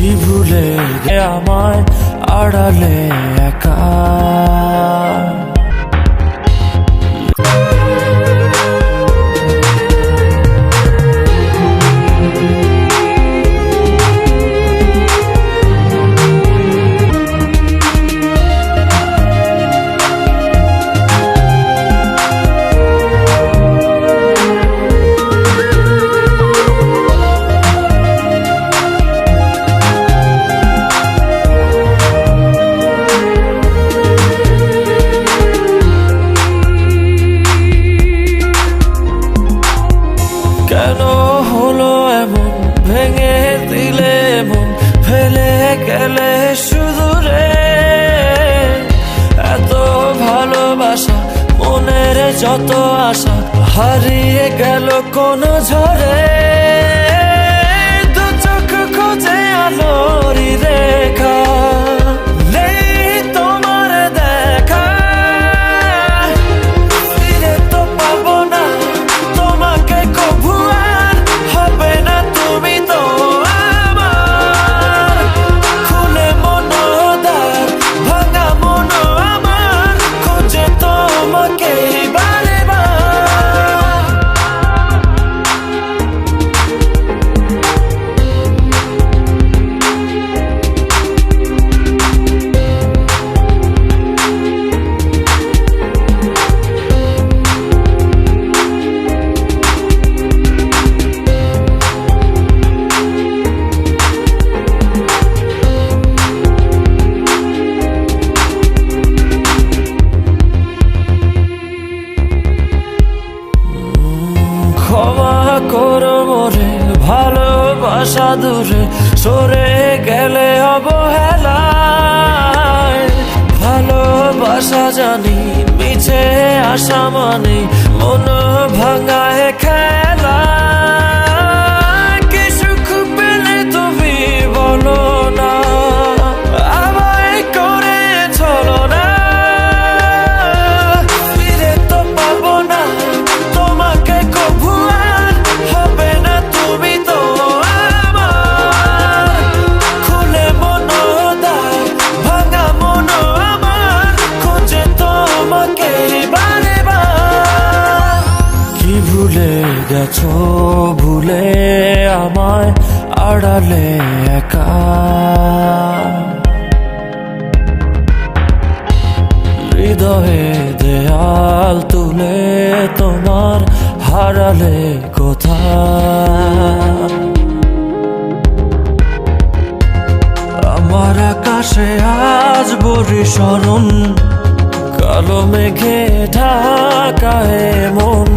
কি ভুলে আমায় আড়ালে একা কেন হলো এমন ভেঙে দিলে মন ফেলে গেলে শুধু রে এত ভালোবাসা মনের যত আশা হারিয়ে গেল কোন ঝড়ে দু চোখ খোঁজে আলোরি রেখা ক্ষমা করো মোরে ভালোবাসা দূরে সরে গেলে অবহেলায় ভালোবাসা জানি মিছে আশা মানে মন ভাঙায় খেলা কি সুখ পেলে তুমি বলো না আমায় করে চলো না ফিরে তো পাবো না তোমাকে কভু আর হবে না তুমি তো আমার খুলে মনোদ্বার ভাঙা মন আমার খোঁজে তোমাকে বারে বার কি ভুলে গেছো ভুলে আমায় আড়ালে একা হৃদয়ে দেয়াল তুলে তোমার হারালে কোথা আমার আকাশে আজ বরিশরণ কালো মেঘে ঢাকা মন